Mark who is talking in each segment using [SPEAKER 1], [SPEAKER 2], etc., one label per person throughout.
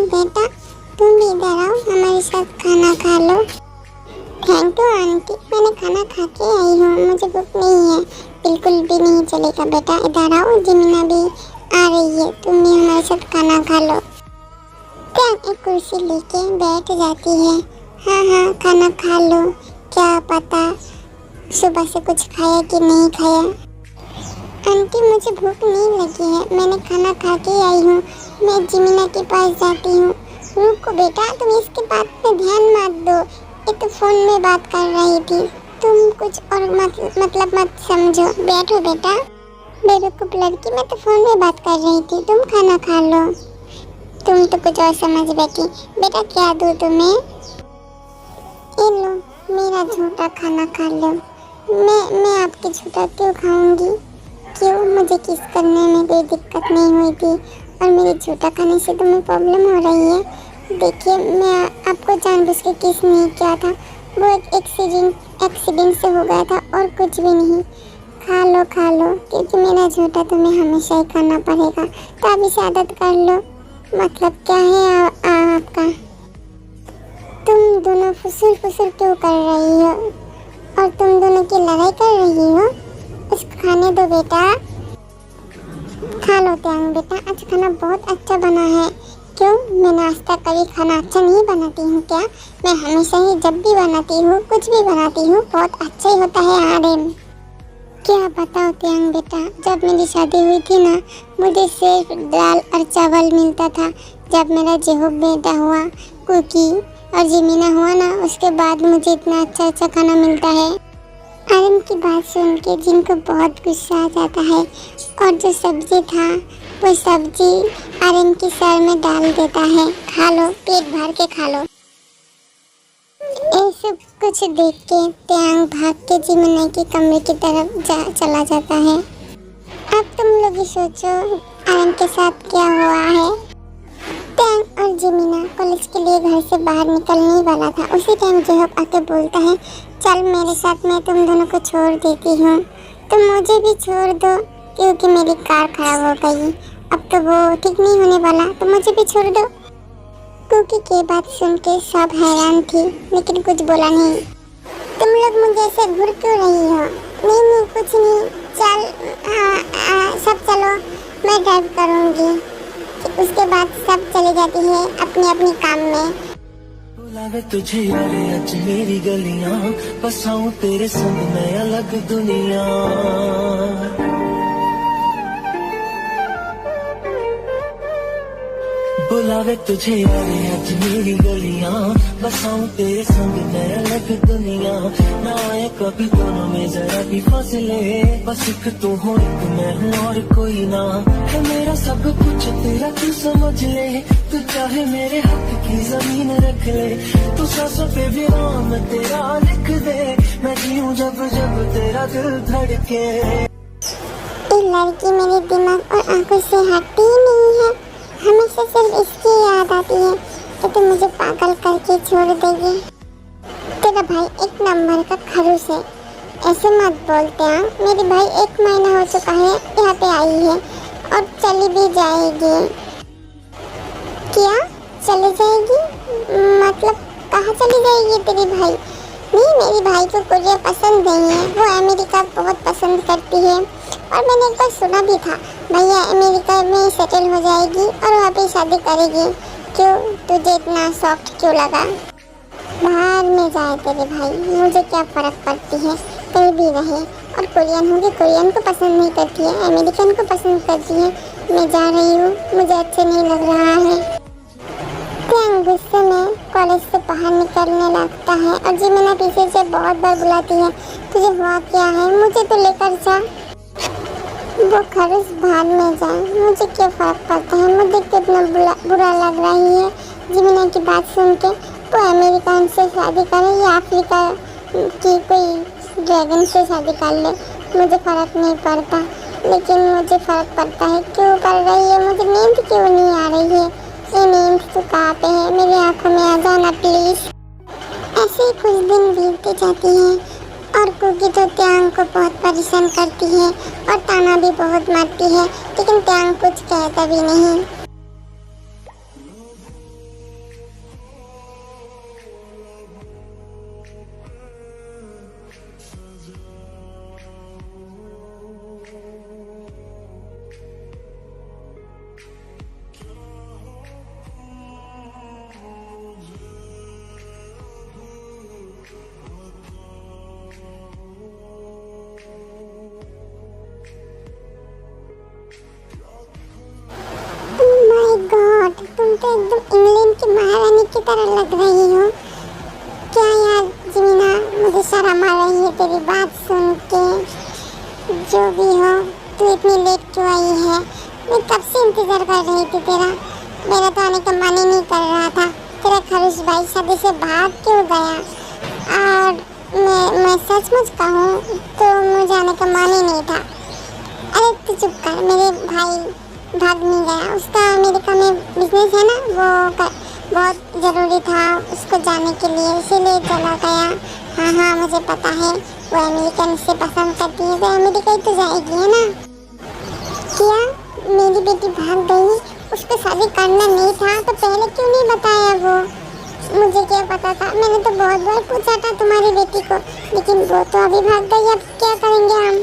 [SPEAKER 1] बेटा, तुम भी इधर आओ, हमारे साथ खाना खा लो। थैंक यू आंटी, मैंने खाना खा के आई हूँ, मुझे भूख नहीं है। बिल्कुल भी नहीं चलेगा बेटा, इधर आओ, जिमीना भी आ रही है, तुम भी हमारे साथ खाना खा लो। क्या एक कुर्सी लेके बैठ जाती है। हाँ हाँ, खाना खा लो, क्या पता सुबह से कुछ खाया कि नहीं खाया। आंटी मुझे भूख नहीं लगी है, मैंने खाना खा के आई हूँ, मैं जिमीना के पास जाती हूँ। रुको बेटा, तुम इसके बात पे ध्यान मत दो, ये तो फ़ोन में बात कर रही थी, तुम कुछ और मतलब मत समझो। बैठो बेटा। बेवकूफ़ लड़की, मैं तो फ़ोन में बात कर रही थी, तुम खाना खा लो। तुम तो कुछ और समझ बैठी। बेटा क्या दूँ तुम्हें? ये लो, मेरा झूठा खाना खा लो। मैं आपके झूठा क्यों खाऊंगी? क्यों, मुझे किस करने में कोई दिक्कत नहीं हुई थी और मेरे झूठा खाने से तुम्हें प्रॉब्लम हो रही है। देखिए, मैं आपको जानबूझ के किस नहीं किया था, वो एक एक्सीडेंट से हो गया था और कुछ भी नहीं। खा लो क्योंकि मेरा झूठा तुम्हें हमेशा ही खाना पड़ेगा, तो आप इसे आदत कर लो। मतलब क्या है आपका? तुम दोनों फुसुर क्यों कर रही हो और तुम दोनों की लड़ाई कर रही हो? इसको खाने दो बेटा। खा लो त्यांग बेटा, आज खाना बहुत अच्छा बना है। क्यों, मैं नाश्ता कभी खाना अच्छा नहीं बनाती हूँ क्या? मैं हमेशा ही जब भी बनाती हूँ, कुछ भी बनाती हूँ, बहुत अच्छा ही होता है आरेम। क्या बताओ त्यांग बेटा, जब मेरी शादी हुई थी ना, मुझे सिर्फ दाल और चावल मिलता था। जब मेरा जेहूब बेटा हुआ, कुकी और जिमीना हुआ ना, उसके बाद मुझे इतना अच्छा खाना मिलता है। आर्यन की बात सुन के जिनको बहुत गुस्सा आ जाता है और जो सब्जी था वो सब्जी आर्यन के सर में डाल देता है। खा लो, पेट भर के खा लो। ये सब कुछ देख के त्यांग भाग के जिमीना के कमरे की तरफ चला जाता है। अब तुम लोग ही सोचो आर्यन के साथ क्या हुआ है। त्यांग और जिमीना कॉलेज के लिए घर से बाहर निकलने वाला था, उसी टाइम जेहूब आके बोलता है, चल मेरे साथ, मैं तुम दोनों को छोड़ देती हूँ। तुम मुझे भी छोड़ दो क्योंकि मेरी कार खराब हो गई, अब तो वो ठीक नहीं होने वाला, तो मुझे भी छोड़ दो। कुकी की बात सुन के सब हैरान थी लेकिन कुछ बोला नहीं। तुम लोग मुझे ऐसे घूर क्यों रही हो? नहीं कुछ नहीं, चल सब चलो, मैं ड्राइव करूँगी। उसके बाद सब चले जाती है अपने अपने काम में।
[SPEAKER 2] बुलावे तुझे यारे आज मेरी गलियां, बसाऊं तेरे संग मैं अलग दुनिया। बुलावे तुझे यारे आज मेरी गलियां, बसाऊं तेरे संग मैं अलग दुनिया। ना आए कभी दोनों में जरा भी फासले, बस एक तू हो एक मैं हूँ और कोई ना। है मेरा सब कुछ तेरा, तू समझ ले, तू चाहे मेरे हक की जमीन रख ले, तू सांसों पे भी नाम तेरा लिख दे, मैं जीऊं जब जब तेरा दिल धड़के।
[SPEAKER 1] ये लड़की मेरे दिमाग और आंखों से हटती ही नहीं है, हमेशा सिर्फ इसकी याद आती है कि तुम मुझे पागल करके छोड़ देगी। तेरा भाई एक नंबर का खड़ूस है, ऐसे मत बोलते हैं। मेरी भाई 1 महीना हो चुका है यहाँ पे आई है और चली भी जाएगी। क्या चली जाएगी? मतलब कहाँ चली जाएगी तेरी भाई? नहीं, मेरी भाई को कोरिया पसंद नहीं है, वो अमेरिका बहुत पसंद करती है और मैंने एक बार सुना भी था भैया अमेरिका में सेटल हो जाएगी और वहाँ पे शादी करेगी। क्यों, तुझे इतना सॉफ्ट क्यों लगा? बाहर में जाए तेरे भाई, मुझे क्या फ़र्क पड़ती है, कहीं भी रहे। और कोरियन होगी, कोरियन को पसंद नहीं करती है, अमेरिकन को पसंद करती है। मैं जा रही हूँ, मुझे अच्छा नहीं लग रहा है। त्यांग गुस्से में कॉलेज से बाहर निकलने लगता है और जिमीना पीछे से बहुत बार बुलाती है, तुझे हुआ क्या है, मुझे तो लेकर जा। वो खरूस बाहर में जाए, मुझे क्या फ़र्क पड़ता है, मुझे कितना बुरा लग रही है जिमीना की बात सुन के। वो अमेरिकन से शादी करे या अफ्रीका की कोई ड्रैगन से शादी कर ले, मुझे फ़र्क नहीं पड़ता, लेकिन मुझे फ़र्क पड़ता है क्यों कर रही है, मुझे नींद क्यों नहीं आ रही है। ये नींद तो कहाँ पे है, मेरी आँखों में आ जाना प्लीज़। ऐसे ही कुछ दिन बीतते जाती हैं और कुकी तो त्यांग को बहुत परेशान करती है और ताना भी बहुत मारती है, लेकिन त्यांग कुछ कहता भी नहीं। तो एकदम इंग्लैंड की महारानी की तरह लग रही हो। क्या यार जमीना, मुझे शर्म आ रही है तेरी बात सुन के। जो भी हो, तू इतनी लेट क्यों आई है? मैं कब से इंतजार कर रही थी तेरा। मेरा तो आने का मन ही नहीं कर रहा था। तेरा खरुश भाई शादी से भाग क्यों गया? और मैं सचमुच कहूँ तो मुझे आने का मन ही नहीं था। अरे तू चुप कर, मेरे भाई भाग नहीं गया। उसका अमेरिका में बिजनेस है ना, वो बहुत ज़रूरी था उसको जाने के लिए, इसीलिए चला गया। हाँ हाँ मुझे पता है, वो अमेरिकन से पसंद करती है तो अमेरिका ही तो जाएगी, है ना? क्या मेरी बेटी भाग गई? उसको शादी करना नहीं था तो पहले क्यों नहीं बताया वो? मुझे क्या पता था, मैंने तो बहुत बार पूछा था तुम्हारी बेटी को, लेकिन वो तो अभी भाग गई। अब क्या करेंगे हम?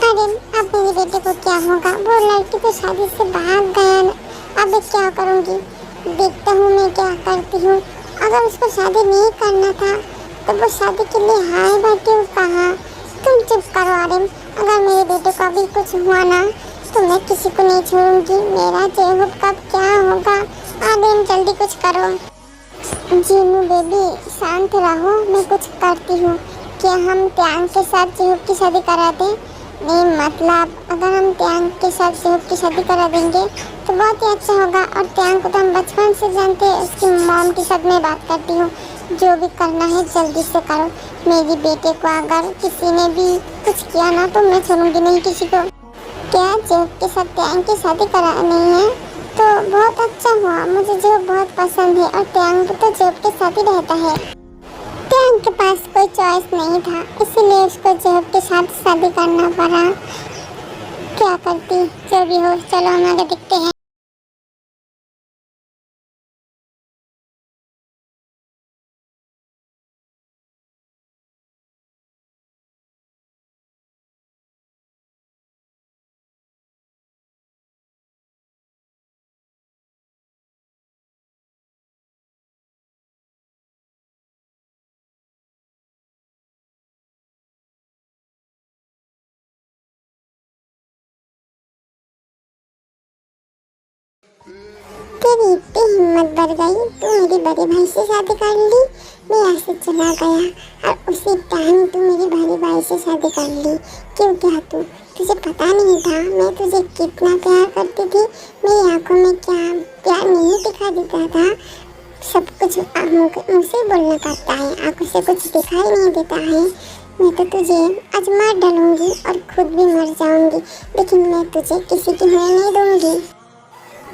[SPEAKER 1] अरे अब मेरी बेटे को क्या होगा? वो लड़की तो शादी से भाग गया। अब क्या करूँगी? देखता हूँ मैं क्या करती हूँ। अगर उसको शादी नहीं करना था तो वो शादी के लिए हाय भाई क्यों कहा? तुम चुप करो आर्यन। अगर मेरे बेटे को अभी कुछ हुआ ना तो मैं किसी को नहीं छोड़ूंगी। मेरा जेहूब कब क्या होगा? आर्यन जल्दी कुछ करो। जीनू बेबी शांत रहो, मैं कुछ करती हूँ। क्या हम त्यांग के साथ जेहूब की शादी करा दें? नहीं मतलब अगर हम त्यांग के साथ जेहूब की शादी करा देंगे तो बहुत ही अच्छा होगा। और त्यांग को तो हम बचपन से जानते हैं। उसकी मॉम के साथ मैं बात करती हूँ, जो भी करना है जल्दी से करो। मेरी बेटे को अगर किसी ने भी कुछ किया ना तो मैं छोड़ूंगी नहीं किसी को। क्या जेहूब के साथ त्यांग की शादी करानी है? तो बहुत अच्छा हुआ, मुझे जेहूब बहुत पसंद है और त्यांग तो जेहूब के साथ ही रहता है। त्यांग के पास कोई चॉइस नहीं था, इसलिए उसको जेहूब के साथ शादी करना पड़ा। क्या करती, जो भी हो, चलो हम आगे देखते हैं। तेरी इतनी हिम्मत बढ़ गई, तू मेरे बड़े भाई से शादी कर ली। मैं यहाँ से चला गया और उसी टाइम तू मेरे बड़े भाई से शादी कर ली। क्यों क्या तुझे पता नहीं था मैं तुझे कितना प्यार करती थी? मेरी आंखों में क्या प्यार नहीं दिखा देता था? सब कुछ मुँह से बोलना पड़ता है, आंखों से कुछ दिखाई नहीं देता है। मैं तो तुझे आज मार डालूंगी और खुद भी मर जाऊंगी, लेकिन मैं तुझे किसी की होने नहीं दूंगी।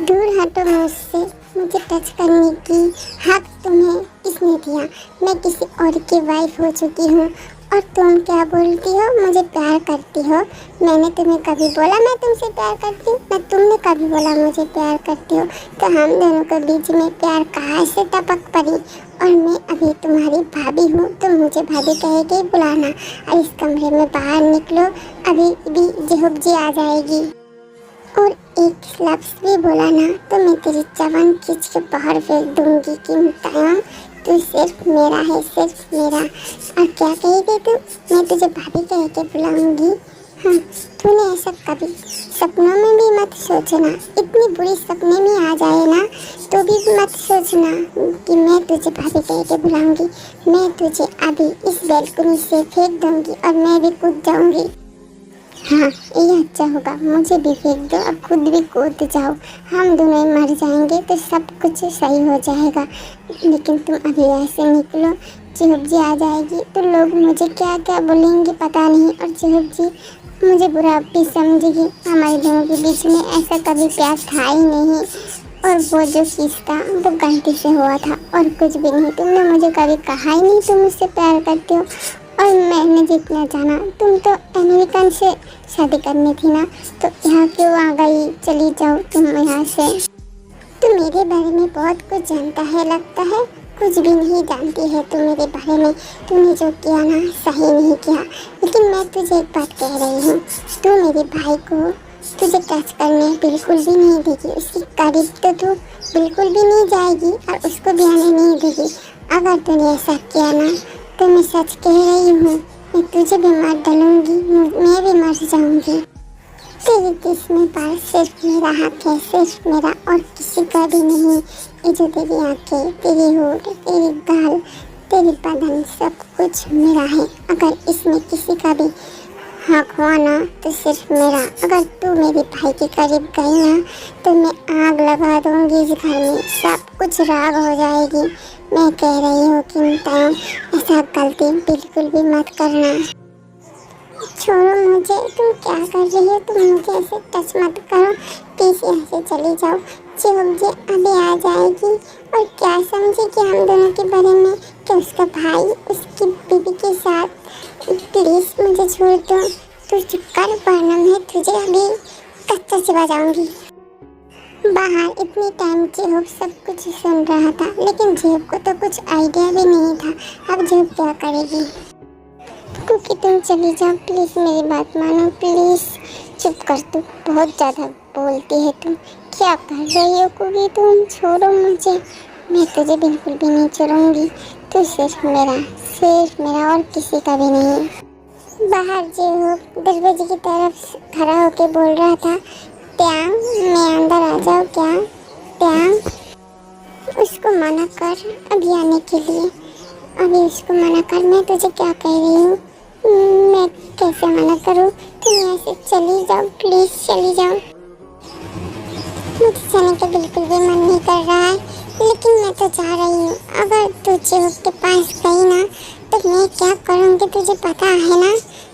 [SPEAKER 1] दूर हटो मुझसे, मुझे टच करने की हक तुम्हें किसने दिया? मैं किसी और की वाइफ हो चुकी हूँ और तुम क्या बोलती हो मुझे प्यार करती हो? मैंने तुम्हें कभी बोला मैं तुमसे प्यार करती हूँ? ना तुमने कभी बोला मुझे प्यार करती हो। तो हम दोनों के बीच में प्यार कहाँ से टपक पड़ी? और मैं अभी तुम्हारी भाभी हूँ, तुम मुझे भाभी कह के बुलाना। और इस कमरे में बाहर निकलो, अभी भी जेहूब जी आ जाएगी। और एक लफ्ज़ भी बोला ना तो मैं तेरी जवान खींच के बाहर फेंक दूंगी कि मुतायम तू सिर्फ मेरा है, सिर्फ मेरा। और क्या कहेगी तू? मैं तुझे भाभी कह के बुलाऊंगी। हाँ, तूने ऐसा कभी सपनों में भी मत सोचना। इतनी बुरी सपने में आ जाए ना तो भी मत सोचना कि मैं तुझे भाभी कह के बुलाऊंगी। मैं तुझे अभी इस बैल्कनी से फेंक दूंगी और मैं भी कूद जाऊंगी। हाँ ये अच्छा होगा, मुझे भी फेंक दो और खुद भी कूद जाओ। हम दोनों मर जाएंगे तो सब कुछ सही हो जाएगा। लेकिन तुम अभी ऐसे निकलो, जेहूब जी आ जाएगी तो लोग मुझे क्या क्या बोलेंगे पता नहीं। और जेहूब जी मुझे बुरा भी समझेगी। हमारे दोनों के बीच में ऐसा कभी प्यार था ही नहीं। और वो जो चीज़ था वो गलती से हुआ था और कुछ भी नहीं। तुमने मुझे कभी कहा ही नहीं तुम मुझसे प्यार करते हो। और मैंने जितना जाना तुम तो अमेरिकन से शादी करनी थी ना, तो यहाँ क्यों आ गई? चली जाओ तुम यहाँ से। तू मेरे बारे में बहुत कुछ जानता है लगता है। कुछ भी नहीं जानती है तू मेरे बारे में। तूने जो किया ना सही नहीं किया। लेकिन मैं तुझे एक बात कह रही हूँ, तू मेरे भाई को तुझे टच करने बिल्कुल भी नहीं देगी। उसके करीब तो तू बिल्कुल भी नहीं जाएगी और उसको भी आने नहीं देगी। अगर तूने ऐसा किया ना तो मैं सच कह रही हूँ, मैं तुझे भी मार डालूंगी, मैं भी मर जाऊंगी। तेरी किस्म पर सिर्फ मेरा हक है, सिर्फ मेरा और किसी का भी नहीं। ये जो तेरी आंखें, तेरी होठ, तेरी गाल, तेरी बदन, सब कुछ मेरा है। अगर इसमें किसी का भी हक हुआ ना तो सिर्फ मेरा। अगर तू मेरे भाई के करीब गई ना तो मैं आग लगा दूंगी इस घर में, सब कुछ राग हो जाएगी। मैं कह रही हूँ कि ताऊ ऐसा गलती बिल्कुल भी मत करना। छोड़ो मुझे, तुम क्या कर रही हो? तुम मुझे ऐसे टच मत करो, प्लीज यहाँ से चली जाओ। जी अभी आ जाएगी और क्या समझेगी हम दोनों के बारे में कि उसका भाई उसकी बीवी के साथ। प्लीज मुझे छोड़ दो, तू चुप कर वरना मैं तुझे अभी कच्चा चिपा जाऊंगी। बाहर इतनी टाइम जेहूब सब कुछ सुन रहा था, लेकिन जेहूब को तो कुछ आइडिया भी नहीं था अब जेहूब क्या करेगी। कुकी तुम चली जाओ प्लीज, मेरी बात मानो प्लीज। चुप कर, तू बहुत ज़्यादा बोलती है। तुम क्या कर रही हो कुकी? तुम छोड़ो मुझे, मैं तुझे बिल्कुल भी नहीं छोड़ूंगी। तू सिर्फ मेरा और किसी का भी नहीं। बाहर जेहूब दरवाजे की तरफ खड़ा होके बोल रहा था, त्यांग मैं अंदर आ जाऊँ क्या? त्यांग उसको मना कर अभी आने के लिए, अभी उसको मना कर। मैं तुझे क्या कह रही हूँ, मैं कैसे मना करूँ? तुम यहाँ से चली जाओ प्लीज, चली जाओ। मुझे जाने का बिल्कुल भी मन नहीं कर रहा है, लेकिन मैं तो जा रही हूँ। अगर तू जेहूब के पास गई ना तो मैं क्या करूँगी तुझे पता है ना?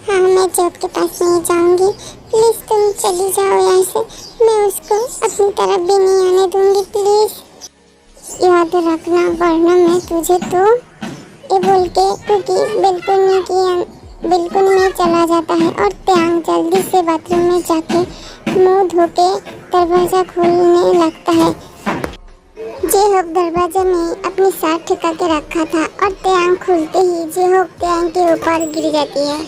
[SPEAKER 1] हाँ, मैं जेहूब के पास नहीं जाऊँगी। प्लीज़ तुम चली जाओ यहाँ से, मैं उसको अपनी तरफ भी नहीं आने दूँगी। प्लीज़ याद रखना वरना मैं तुझे तो ये बोल के क्योंकि बिल्कुल में चला जाता है और त्यांग जल्दी से बाथरूम में जाके मुंह धो के दरवाज़ा खोलने लगता है। जेहूब दरवाजे में अपनी साथ ठिका के रखा था और त्यांग खुलते ही जेहूब त्यांग के ऊपर गिर जाती है।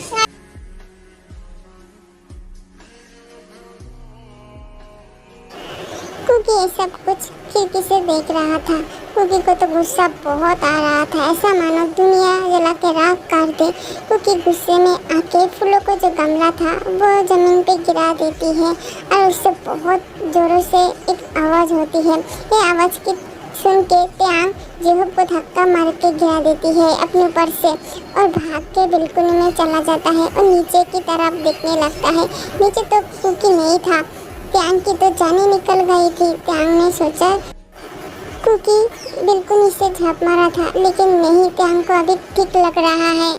[SPEAKER 1] कुकी ये सब कुछ खिड़की से देख रहा था। कुकी को तो गुस्सा बहुत आ रहा था, ऐसा मानो दुनिया जला के राख कर दे। कुकी गुस्से में आके फूलों को जो गमला था वो ज़मीन पे गिरा देती है और उससे बहुत ज़ोरों से एक आवाज़ होती है। ये आवाज़ की सुन के त्यांग जेहूब को धक्का मार के गिरा देती है अपने ऊपर से और भाग के बिल्कुल में चला जाता है और नीचे की तरफ देखने लगता है। नीचे तो कुकी नहीं था, त्यांग की तो जाने निकल गई थी। त्यांग ने सोचा कुकी बिल्कुल इससे झाप मारा था, लेकिन नहीं, त्यांग को अभी ठीक लग रहा है।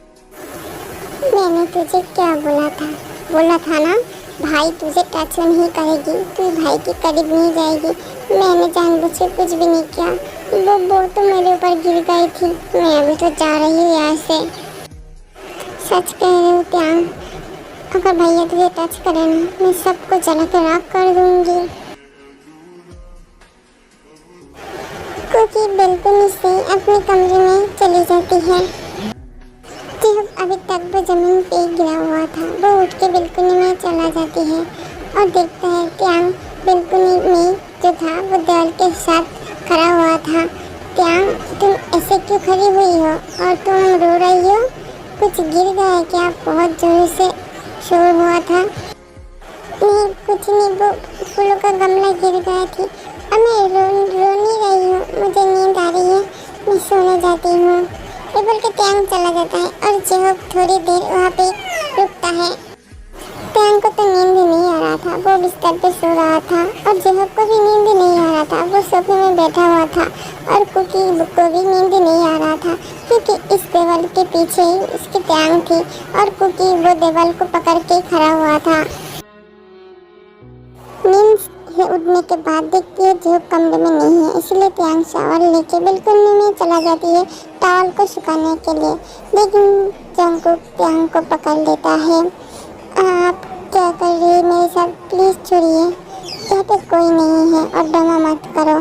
[SPEAKER 1] मैंने तुझे क्या बोला था ना, भाई तुझे टच नहीं करेगी, तू भाई के करीब नहीं जाएगी। मैंने जानबूझ के कुछ भी नहीं किया, वो तो मेरे ऊपर गिर गई थी। मैं अभी तो जा रही हूँ यहाँ से। सच कह रही हूँ त्यांग, अगर भैया तुझे टच करे ना मैं सबको जला के राख कर दूंगी। कुकी बिल्कुल से अपने कमरे में चली जाती है। जेहूब अभी तक वो जमीन पे गिरा हुआ था, वो उठ के बिल्कुल में चला जाती है और देखता है त्यांग बिल्कुल में जो था वो दीवार के साथ खड़ा हुआ था। त्यांग तुम ऐसे क्यों खड़ी हुई हो और तुम रो रही हो? कुछ गिर गया है क्या? बहुत जोर से शोर हुआ था। नहीं कुछ नहीं, वो फूलों का गमला गिर गया थी। अब मैं रो नहीं रही हूँ, मुझे नींद आ रही है, मैं सोने जाती हूँ। ये बोल के त्यांग चला जाता है और जेहूब थोड़ी देर वहाँ पे रुकता है। त्यांग को तो नींद नहीं आ रहा था, वो बिस्तर पे सो रहा था और जेहूब को भी नींद नहीं आ रहा था, वो सोफे में बैठा हुआ था और कुकी को भी नींद नहीं आ रहा था क्योंकि इस दीवार के पीछे ही उसकी त्यांग थी और कुकी वो दीवार को पकड़ के खड़ा हुआ था। नींद से उठने के बाद देखती है जेहूब कमरे में नहीं है, इसलिए त्यांग शावर लेके बिल्कुल में चला जाती है टॉवल को सुखाने के लिए। लेकिन जंगकुक त्यांग को पकड़ लेता है। आप क्या कर रही है मेरे साथ? प्लीज़ छोड़िए, यहाँ पे कोई नहीं है और ड्रामा मत करो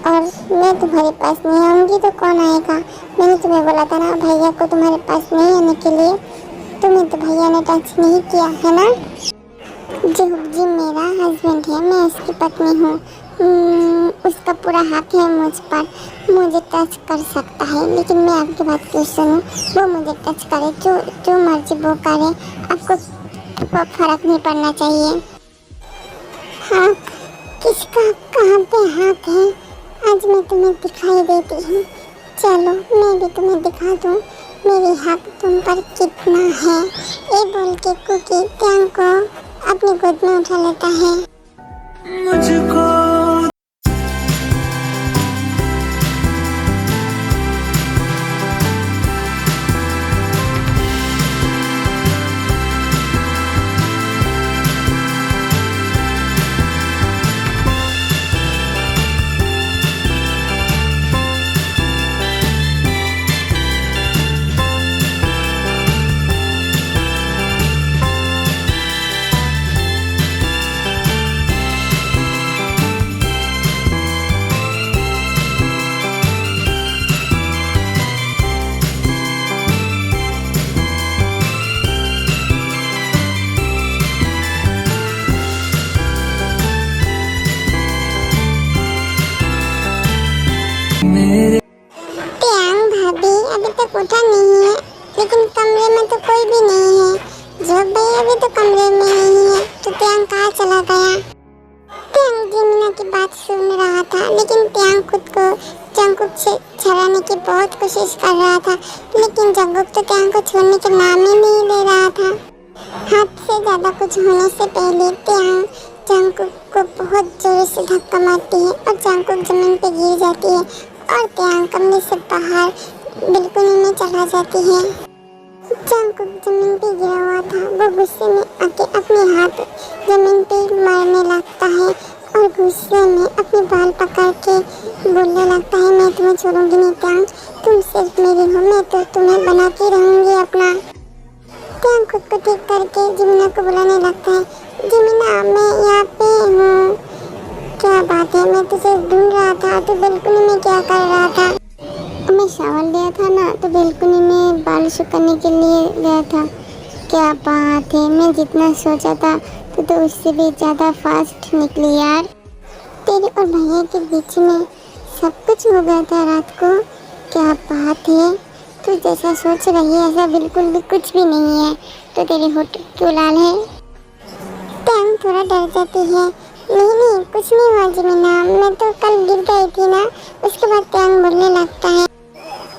[SPEAKER 1] और मैं तुम्हारे पास नहीं आऊँगी तो कौन आएगा? मैंने तुम्हें बोला था ना भैया को तुम्हारे पास नहीं आने के लिए, तुम्हें तो भैया ने टच नहीं किया है ना? जेहूब जी मेरा हस्बैंड है, मैं उसकी पत्नी हूँ, उसका पूरा हक है मुझ पर, मुझे टच कर सकता है। लेकिन मैं आपकी बात क्यों सुनूँ? वो मुझे टच करे, जो मर्जी वो करे, आपको फर्क नहीं पड़ना चाहिए। हाँ, किसका कहाँ पे हक है, आज मैं तुम्हें दिखाई देती हूँ। चलो मैं भी तुम्हें दिखा दूँ मेरी हक तुम पर कितना है। ये बोल के कुकी त्यांग को अपनी गोद में उठा लेता है।
[SPEAKER 2] मुझको मेरे
[SPEAKER 1] त्यांग भाभी अभी तक उठा नहीं है, लेकिन कमरे में तो कोई भी नहीं है। जोग भाई अभी तो कमरे में नहीं है, तो त्यांग कहाँ चला गया? त्यांग जिमिना की बात सुन रहा था, लेकिन त्यांग खुद को जंगकुक से छड़ाने की बहुत कोशिश कर रहा था, लेकिन जंगकुक तो त्यांग को छोड़ने के नाम ही नहीं ले रहा था। हाथ से ज्यादा कुछ होने से पहले त्यांग जंगकुक को बहुत जोर से धक्का मारती है और जंगकुक जमीन पे गिर जाती है और त्यांग कमरे से बाहर बिल्कुल में चला जाती है। जंगकुक जमीन पे गिरा हुआ था, वो गुस्से में आके अपने हाथ जमीन पे मारने लगता है और गुस्से में अपने बाल पकड़ के बोलने लगता है, मैं तुम्हें छोड़ूंगी नहीं त्यांग, तुम सिर्फ मेरी हो, मैं तो तुम्हें बना के रहूंगी अपना। त्यांग खुद को ठीक करके जिमिना को बुलाने लगता है, जिमिना मैं यहाँ पे हूँ। क्या बात है, मैं तुझे ढूंढ रहा था, तू बालकनी में क्या कर रहा था? मैं शावर लिया था ना, तो बालकनी में बाल सुखाने के लिए गया था। क्या बात है, मैं जितना सोचा था तो उससे भी ज़्यादा फास्ट निकली यार। तेरे और भैया के बीच में सब कुछ हो गया था रात को। क्या बात है, तू जैसा सोच रही है ऐसा बिल्कुल भी कुछ भी नहीं है। तो तेरे होठ क्यों लाल है? त्यांग थोड़ा डर जाती है। नहीं कुछ नहीं हुआ जिमिना, मैं तो कल गिर गई थी ना। उसके बाद त्यांग बोलने लगता है,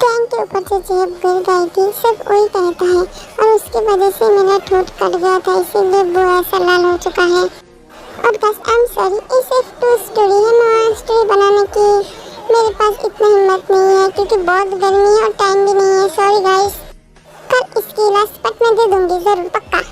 [SPEAKER 1] त्यांग के ऊपर से जब गिर गई थी सब वही कहता है और उसकी वजह से मेरा ठोट कट गया था, इसीलिए वो ऐसा लाल हो चुका है। और बस आई एम सॉरी, ये सिर्फ टू स्टोरी है, मैं स्टोरी बनाने की मेरे पास इतना हिम्मत नहीं है क्योंकि बहुत गर्मी है और टाइम भी नहीं है। सॉरी गाइस, कल इसकी लास्ट पार्ट मैं दे दूंगी जरूर, पक्का।